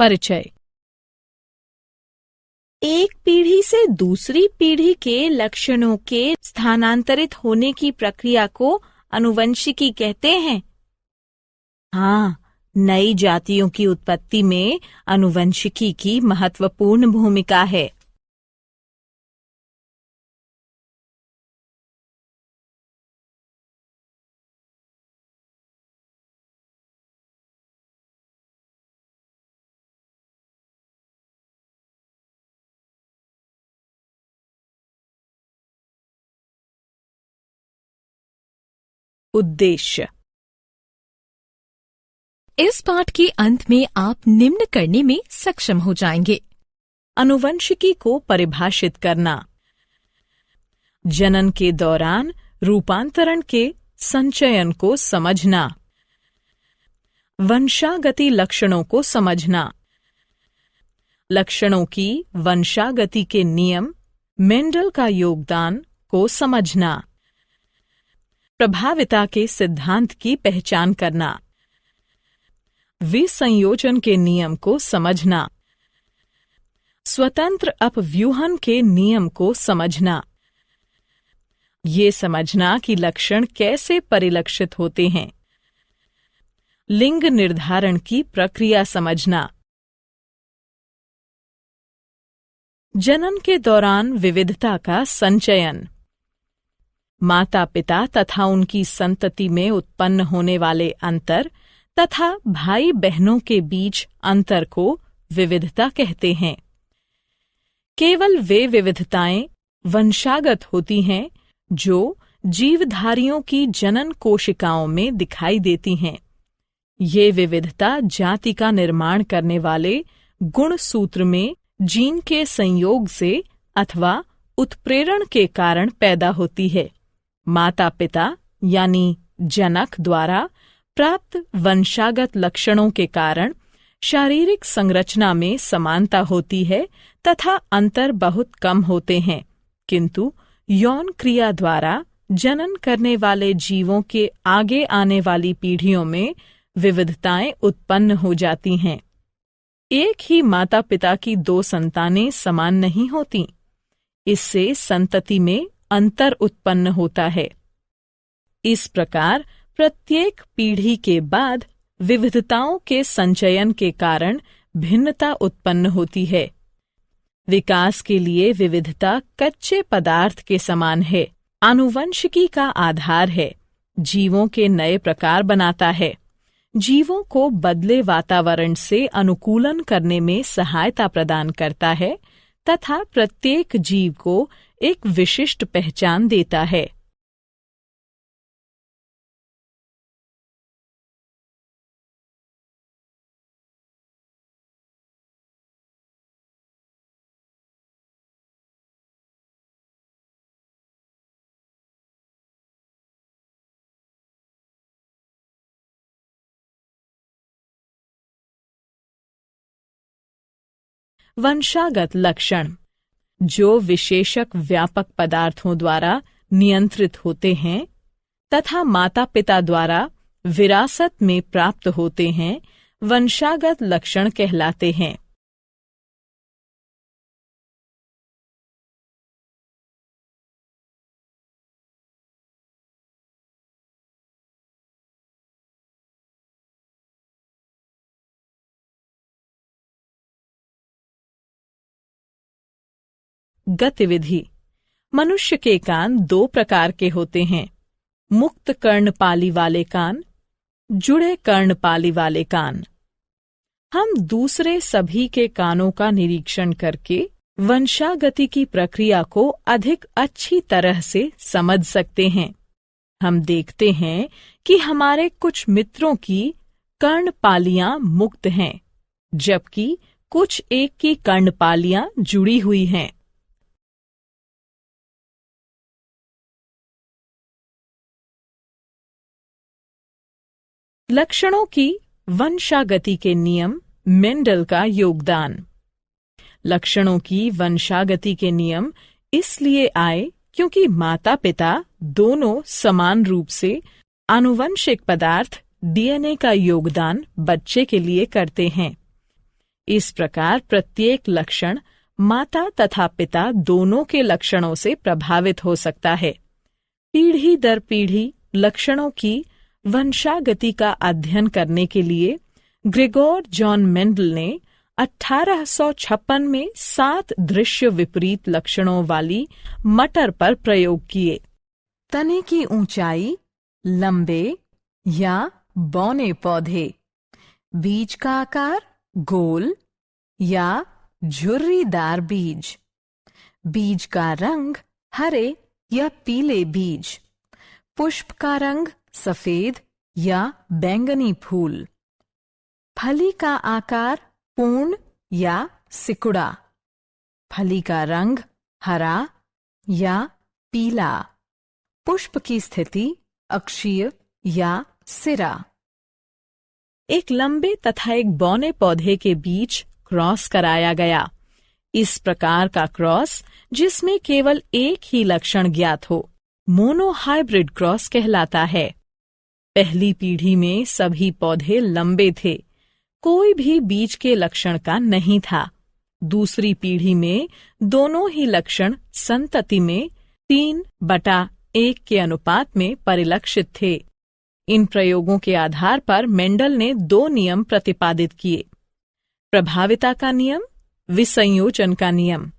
परिचय। एक पीढ़ी से दूसरी पीढ़ी के लक्षणों के स्थानांतरित होने की प्रक्रिया को आनुवंशिकी कहते हैं। हाँ, नई जातियों की उत्पत्ति में आनुवंशिकी की महत्वपूर्ण भूमिका है। उद्देश्य। इस पाठ के अंत में आप निम्न करने में सक्षम हो जाएंगे। आनुवंशिकी को परिभाषित करना, जनन के दौरान रूपांतरण के संचयन को समझना, वंशागति लक्षणों को समझना, लक्षणों की वंशागति के नियम, मेंडल का योगदान को समझना, प्रभाविता के सिद्धांत की पहचान करना, विसंयोजन के नियम को समझना, स्वतंत्र अपव्यूहन के नियम को समझना, ये समझना कि लक्षण कैसे परिलक्षित होते हैं, लिंग निर्धारण की प्रक्रिया समझना, जनन के दौरान विविधता का संचयन, माता पिता तथा उनकी संतति में उत्पन्न होने वाले अंतर तथा भाई बहनों के बीच अंतर को विविधता कहते हैं। केवल वे विविधताएं वंशागत होती हैं जो जीवधारियों की जनन कोशिकाओं में दिखाई देती हैं। ये विविधता जाति का निर्माण करने वाले गुण सूत्र में जीन के संयोग से अथवा उत्प्रेरण के कारण पैदा होती है। माता पिता यानी जनक द्वारा प्राप्त वंशागत लक्षणों के कारण शारीरिक संरचना में समानता होती है तथा अंतर बहुत कम होते हैं, किंतु यौन क्रिया द्वारा जनन करने वाले जीवों के आगे आने वाली पीढ़ियों में विविधताएं उत्पन्न हो जाती हैं। एक ही माता पिता की दो संतानें समान नहीं होती, इससे संतति में अंतर उत्पन्न होता है। इस प्रकार प्रत्येक पीढ़ी के बाद विविधताओं के संचयन के कारण भिन्नता उत्पन्न होती है। विकास के लिए विविधता कच्चे पदार्थ के समान है, आनुवंशिकी का आधार है, जीवों के नए प्रकार बनाता है, जीवों को बदले वातावरण से अनुकूलन करने में सहायता प्रदान करता है तथा प्रत्येक जीव को एक विशिष्ट पहचान देता है। वंशागत लक्षण जो विशेषक व्यापक पदार्थों द्वारा नियंत्रित होते हैं तथा माता पिता द्वारा विरासत में प्राप्त होते हैं, वंशागत लक्षण कहलाते हैं। गतिविधि। मनुष्य के कान दो प्रकार के होते हैं, मुक्त कर्णपाली वाले कान, जुड़े कर्णपाली वाले कान। हम दूसरे सभी के कानों का निरीक्षण करके वंशागति की प्रक्रिया को अधिक अच्छी तरह से समझ सकते हैं। हम देखते हैं कि हमारे कुछ मित्रों की कर्णपालियां मुक्त हैं, जबकि कुछ एक की कर्णपालियां जुड़ी हुई हैं। लक्षणों की वंशागति के नियम, मेंडल का योगदान। लक्षणों की वंशागति के नियम इसलिए आए क्योंकि माता पिता दोनों समान रूप से आनुवंशिक पदार्थ डीएनए का योगदान बच्चे के लिए करते हैं। इस प्रकार प्रत्येक लक्षण माता तथा पिता दोनों के लक्षणों से प्रभावित हो सकता है। पीढ़ी दर पीढ़ी लक्षणों की वंशागति का अध्ययन करने के लिए ग्रेगोर जॉन मेंडल ने 1856 में 7 दृश्य विपरीत लक्षणों वाली मटर पर प्रयोग किए। तने की ऊंचाई, लंबे या बौने पौधे, बीज का आकार गोल या झुर्रीदार बीज, बीज का रंग हरे या पीले बीज, पुष्प का रंग सफेद या बैंगनी फूल, फली का आकार पूर्ण या सिकुड़ा, फली का रंग हरा या पीला, पुष्प की स्थिति अक्षीय या सिरा। एक लंबे तथा एक बौने पौधे के बीच क्रॉस कराया गया। इस प्रकार का क्रॉस जिसमें केवल एक ही लक्षण ज्ञात हो मोनोहाइब्रिड क्रॉस कहलाता है। पहली पीढ़ी में सभी पौधे लंबे थे, कोई भी बीज के लक्षण का नहीं था। दूसरी पीढ़ी में दोनों ही लक्षण संतति में 3/1 के अनुपात में परिलक्षित थे। इन प्रयोगों के आधार पर मेंडल ने 2 नियम प्रतिपादित किए: प्रभाविता का नियम, विसंयोजन का नियम।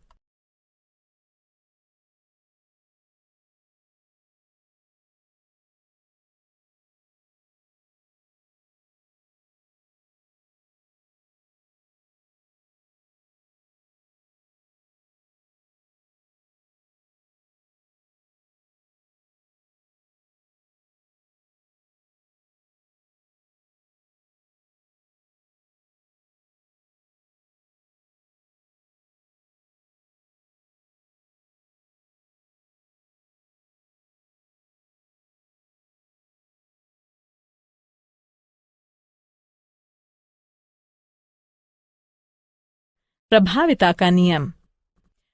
प्रभाविता का नियम।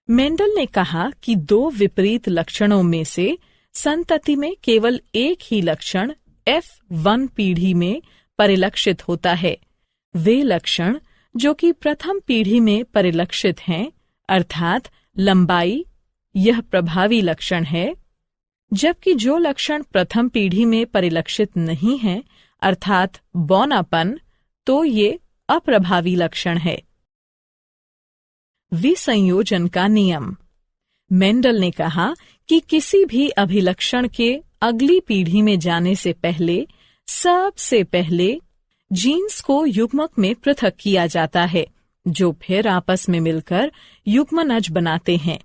मेंडल ने कहा कि 2 विपरीत लक्षणों में से संतति में केवल एक ही लक्षण F1 पीढ़ी में परिलक्षित होता है। वे लक्षण जो कि प्रथम पीढ़ी में परिलक्षित हैं, अर्थात लंबाई, यह प्रभावी लक्षण है, जबकि जो लक्षण प्रथम पीढ़ी में परिलक्षित नहीं है, अर्थात बौनापन, तो ये अप्रभावी लक्षण है। विसंयोजन का नियम। मेंडल ने कहा कि किसी भी अभिलक्षण के अगली पीढ़ी में जाने से पहले सबसे पहले जीन्स को युग्मक में पृथक किया जाता है, जो फिर आपस में मिलकर युग्मनज बनाते हैं।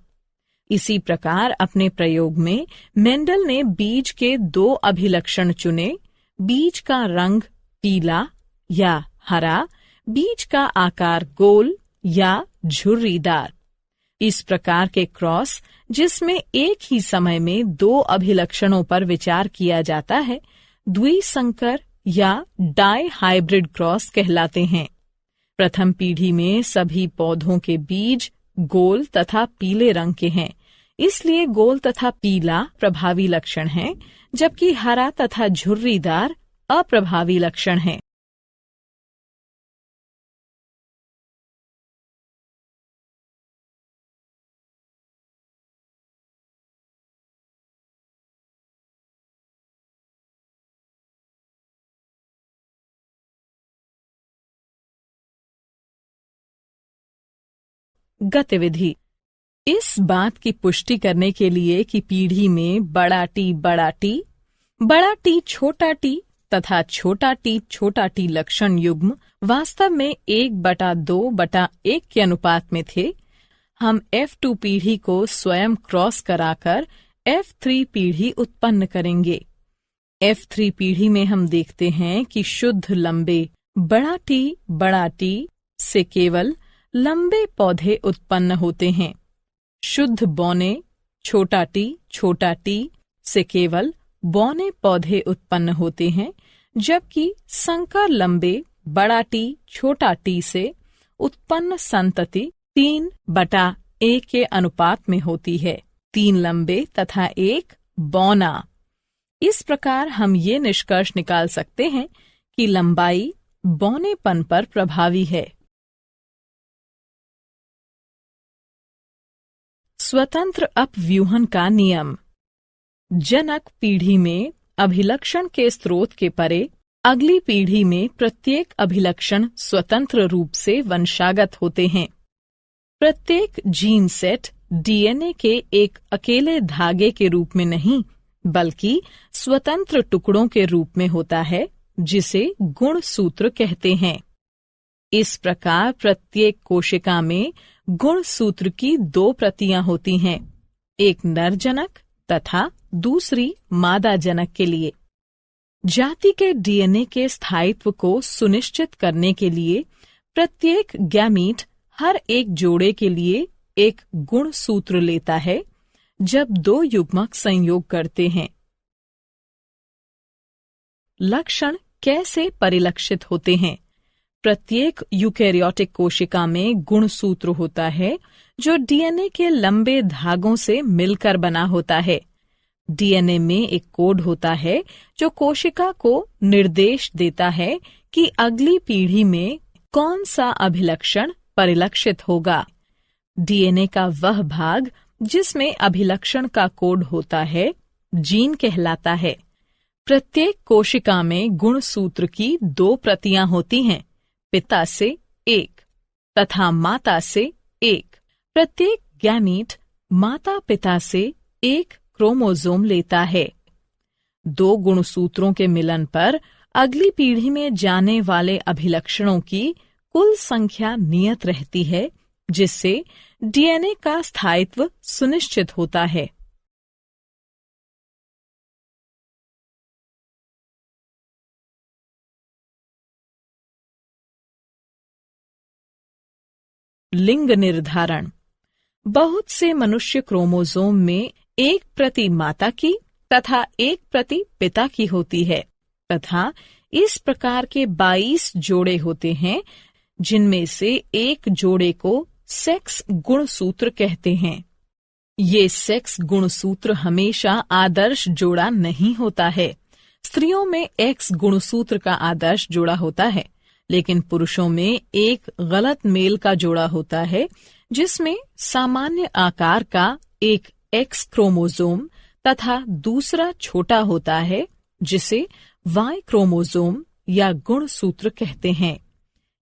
इसी प्रकार अपने प्रयोग में मेंडल ने बीज के 2 अभिलक्षण चुने: बीज का रंग पीला या हरा, बीज का आकार गोल या झुर्रीदार। इस प्रकार के क्रॉस जिसमें एक ही समय में 2 अभिलक्षणों पर विचार किया जाता है, द्विसंकर या डाई हाइब्रिड क्रॉस कहलाते हैं। प्रथम पीढ़ी में सभी पौधों के बीज गोल तथा पीले रंग के हैं, इसलिए गोल तथा पीला प्रभावी लक्षण हैं, जबकि हरा तथा झुर्रीदार अप्रभावी लक्षण हैं। गतिविधि। इस बात की पुष्टि करने के लिए कि पीढ़ी में बड़ा टी छोटा टी तथा छोटा टी लक्षण युग्म वास्तव में 1/2/1 के अनुपात में थे, हम F2 पीढ़ी को स्वयं क्रॉस कराकर F3 पीढ़ी उत्पन्न करेंगे। F3 पीढ़ी में हम देखते हैं कि शुद्ध लंबे बड़ा टी से केवल लंबे पौधे उत्पन्न होते हैं। शुद्ध बौने छोटा टी से केवल बौने पौधे उत्पन्न होते हैं, जबकि संकर लंबे बड़ा टी छोटा टी से उत्पन्न संतति 3/1 के अनुपात में होती है, 3 लंबे तथा 1 बौना। इस प्रकार हम ये निष्कर्ष निकाल सकते हैं कि लंबाई बौनेपन पर प्रभावी है। स्वतंत्र अपव्यूहन का नियम। जनक पीढ़ी में अभिलक्षण के स्रोत के परे अगली पीढ़ी में प्रत्येक अभिलक्षण स्वतंत्र रूप से वंशागत होते हैं। प्रत्येक जीन सेट डीएनए के एक अकेले धागे के रूप में नहीं, बल्कि स्वतंत्र टुकड़ों के रूप में होता है, जिसे गुणसूत्र कहते हैं। इस प्रकार प्रत्येक कोशिका में गुणसूत्र की 2 प्रतियां होती हैं, एक नर जनक तथा दूसरी मादा जनक के लिए। जाति के डीएनए के स्थायित्व को सुनिश्चित करने के लिए प्रत्येक गैमीट हर एक जोड़े के लिए एक गुणसूत्र लेता है जब 2 युग्मक संयोग करते हैं। लक्षण कैसे परिलक्षित होते हैं? प्रत्येक यूकेरियोटिक कोशिका में गुणसूत्र होता है जो डीएनए के लंबे धागों से मिलकर बना होता है। डीएनए में एक कोड होता है जो कोशिका को निर्देश देता है कि अगली पीढ़ी में कौन सा अभिलक्षण परिलक्षित होगा। डीएनए का वह भाग जिसमें अभिलक्षण का कोड होता है जीन कहलाता है। प्रत्येक कोशिका में गुणसूत्र की 2 प्रतियां होती हैं, पिता से 1 तथा माता से 1। प्रत्येक गैमीट माता पिता से 1 क्रोमोसोम लेता है। 2 गुणसूत्रों के मिलन पर अगली पीढ़ी में जाने वाले अभिलक्षणों की कुल संख्या नियत रहती है, जिससे डीएनए का स्थायित्व सुनिश्चित होता है। लिंग निर्धारण। बहुत से मनुष्य क्रोमोसोम में 1 प्रति माता की तथा 1 प्रति पिता की होती है तथा इस प्रकार के 22 जोड़े होते हैं, जिनमें से एक जोड़े को सेक्स गुणसूत्र कहते हैं। ये सेक्स गुणसूत्र हमेशा आदर्श जोड़ा नहीं होता है। स्त्रियों में एक्स गुणसूत्र का आदर्श जोड़ा होता है, लेकिन पुरुषों में एक गलत मेल का जोड़ा होता है, जिसमें सामान्य आकार का एक एक्स क्रोमोसोम तथा दूसरा छोटा होता है, जिसे वाई क्रोमोसोम या गुणसूत्र कहते हैं।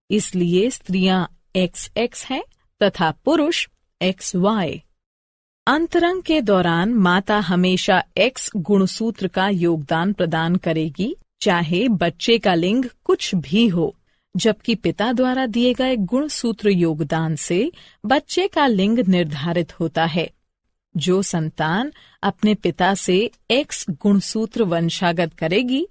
इसलिए स्त्रियां XX हैं तथा पुरुष XY। अंतरंग के दौरान माता हमेशा X गुणसूत्र का योगदान प्रदान करेगी, चाहे बच्चे का लिंग कुछ भी हो, जबकि पिता द्वारा दिए गए गुणसूत्र योगदान से बच्चे का लिंग निर्धारित होता है। जो संतान अपने पिता से X गुणसूत्र वंशागत करेगी,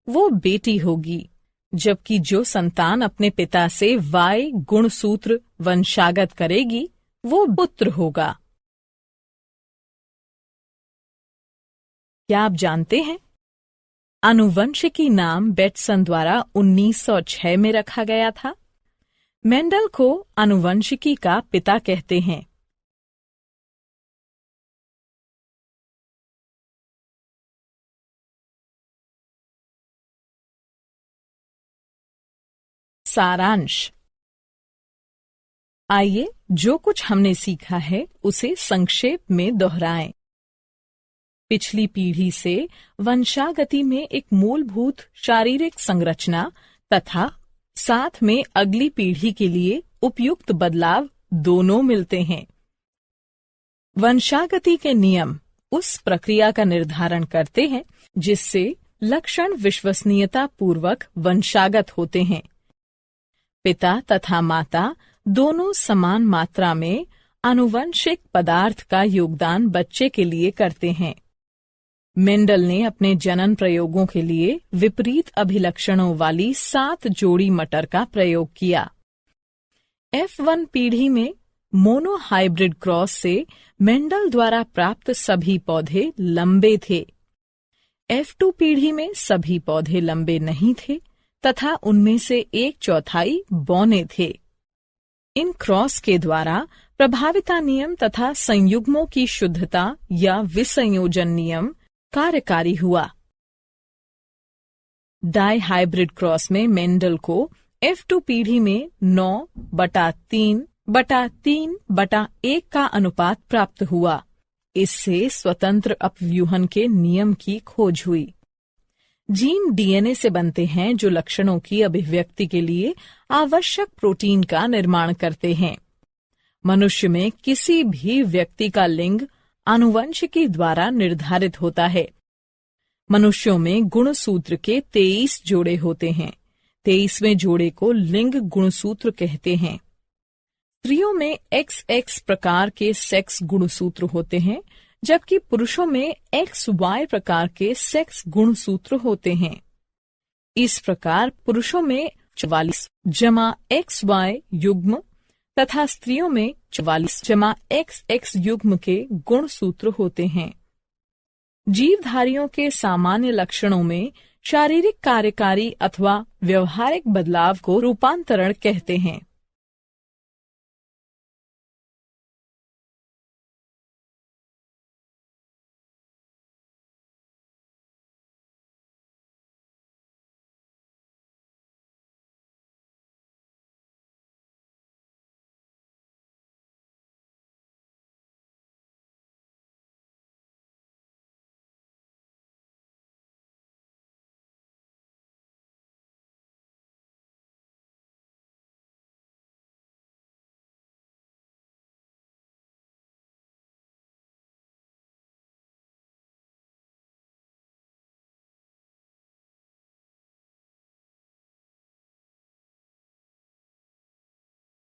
वो बेटी होगी, जबकि जो संतान अपने पिता से Y गुणसूत्र वंशागत करेगी, वो पुत्र होगा। क्या आप जानते हैं? आनुवंशिकी नाम बेटसन द्वारा 1906 में रखा गया था। मेंडल को आनुवंशिकी का पिता कहते हैं। सारांश। आइए जो कुछ हमने सीखा है उसे संक्षेप में दोहराएं। पिछली पीढ़ी से वंशागति में एक मूलभूत शारीरिक संरचना तथा साथ में अगली पीढ़ी के लिए उपयुक्त बदलाव दोनों मिलते हैं। वंशागति के नियम उस प्रक्रिया का निर्धारण करते हैं जिससे लक्षण विश्वसनीयता पूर्वक वंशागत होते हैं। पिता तथा माता दोनों समान मात्रा में आनुवंशिक पदार्थ का योगदान बच्चे के लिए करते हैं। मेंडल ने अपने जनन प्रयोगों के लिए विपरीत अभिलक्षणों वाली 7 जोड़ी मटर का प्रयोग किया। F1 पीढ़ी में मोनोहाइब्रिड क्रॉस से मेंडल द्वारा प्राप्त सभी पौधे लंबे थे। F2 पीढ़ी में सभी पौधे लंबे नहीं थे तथा उनमें से 1/4 बौने थे। इन क्रॉस के द्वारा प्रभाविता नियम तथा संयुग्मों की शुद्धता या विसंयोजन नियम कार्यकारी हुआ। डाई हाइब्रिड क्रॉस में मेंडल को F2 पीढ़ी में 9/3 1/3/1 का अनुपात प्राप्त हुआ। इससे स्वतंत्र अपव्यूहन के नियम की खोज हुई। जीन डीएनए से बनते हैं जो लक्षणों की अभिव्यक्ति के लिए आवश्यक प्रोटीन का निर्माण करते हैं। मनुष्य में किसी भी व्यक्ति का लिंग आनुवंशिकी द्वारा निर्धारित होता है। मनुष्यों में गुणसूत्र के 23 जोड़े होते हैं। 23वें जोड़े को लिंग गुणसूत्र कहते हैं। स्त्रियों में XX प्रकार के सेक्स गुणसूत्र होते हैं, जबकि पुरुषों में XY प्रकार के सेक्स गुणसूत्र होते हैं। इस प्रकार पुरुषों में 44+XY युग्म तथा स्त्रियों में 44+XX युग्म के गुणसूत्र होते हैं। जीवधारियों के सामान्य लक्षणों में शारीरिक कार्यकारी अथवा व्यवहारिक बदलाव को रूपांतरण कहते हैं।